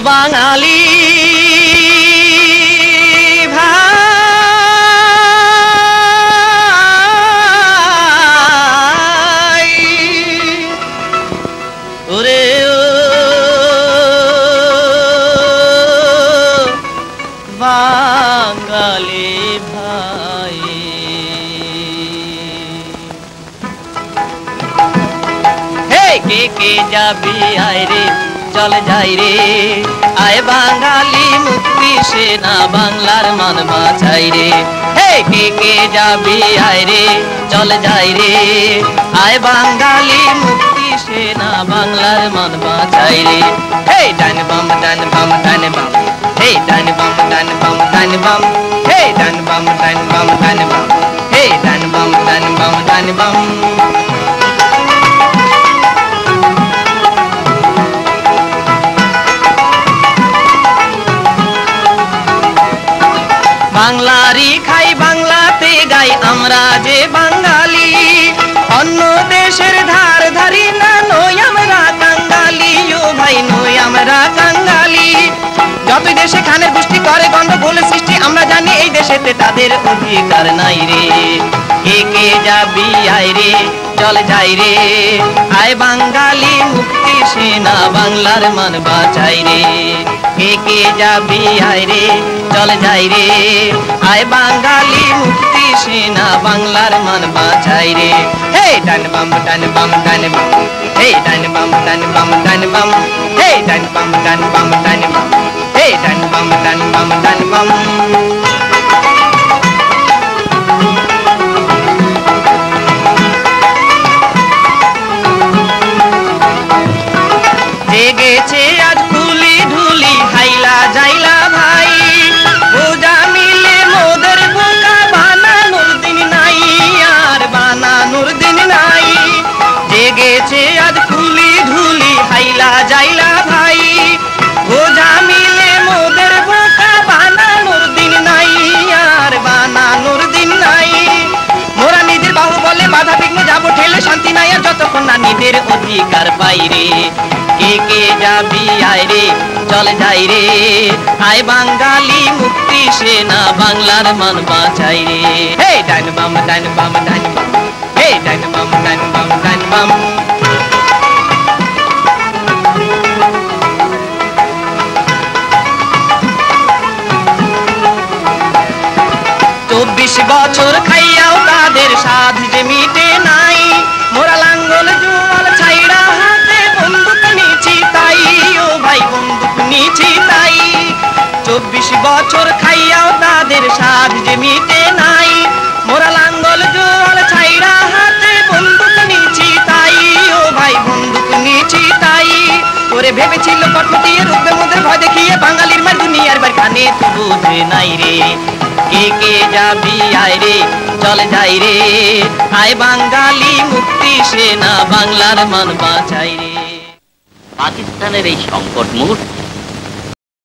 বাঙালি ভাই ওরে ও বাঙালি ভাই হে কে কে যাবি আয় রে চল যাই রে আয় বাঙালি মুক্তি সেনা বাংলার মান বাঁচাই রে হে কে কে যাবি আয় রে চল যাই রে আয় বাঙালি মুক্তি সেনা বাংলার মান বাঁচাই রে হে ডান বাম ডান বাম ডান বাম হে ডান বাম ডান বাম ডান বাম হে ডান বাম ডান বাম ডান বাম হে ডান বাম ডান বাম ডান বাম বাংলারই খাই বাংলাতে গাই আমরা যে বাঙালি অন্য দেশের ধার ধারি না নই আমরা কাঙ্গালি ও ভাই নই আমরা কাঙ্গালি যত দেশে খানের গোষ্ঠী করে গন্ডগোল সৃষ্টি আমরা জানি এই দেশেতে তাদের অধিকার নাই রে কে কে যাবি আয় রে চল যাই রে আয় বাঙালি মুক্তি সেনা বাংলার মান বাঁচাই রে কে কে যাবি আয় রে চল যাই রে আয় বাঙালি মুক্তি সেনা বাংলার মান বাঁচাই রে হে ডান বাম ডান বাম ডান বাম হে ডান বাম ডান বাম ডান বাম হে ডান বাম ডান বাম ডান বাম হে ডান বাম ডান বাম ডান বাম জেগেছে আজ ফুলি ঢুলি হাইলা যাইলা ভাই পূজা মিলে মোদের বোকা বানানোর দিন নাই আর বানানোর দিন নাই জেগেছে আজ ফুলি ঢুলি হাইলা যাইলা ভাই পূজা মিলে মোদের বোকা বানানোর দিন নাই আর বানানোর দিন নাই মোরা নিজের বাহুবলে বাধা বিঘ্ন যাবো ঠেলে শান্তি নাই আর যতক্ষণ না নিজের অধিকার পাই রে কে কে যাবি আয় রে চল যাই রে আয় বাঙালি মুক্তি সেনা বাংলার মান বাঁচাই রে হে ডান বাম ডান বাম ডান বাম হে ডান বাম ডান বাম ডান বাম 24 বছর খাইয়াও তাদের সাধ যে মিটে নাই মোরা লাঙ্গল জোয়াল ছাইড়া হাতে বন্দুক নিছি তাই ও ভাই বন্দুক নিছি তাই 24 বছর খাইয়াও তাদের সাধ যে মিটে নাই মোরা লাঙ্গল জোয়াল ছাইড়া হাতে বন্দুক নিছি তাই ও ভাই বন্দুক নিছি তাই তোরে ভেবেছিল কটমটিয়ে রূপে মোদের ভয় দেখিয়ে বাঙালির মার দুনিয়ার বার কানে তো বুঝে নাই রে কে কে যাবি আয় রে চল যাই রে আয় বাঙালি মুক্তি সেনা বাংলার মান বাঁচাই রে। পাকিস্তানের এই সংকট মুহূর্তে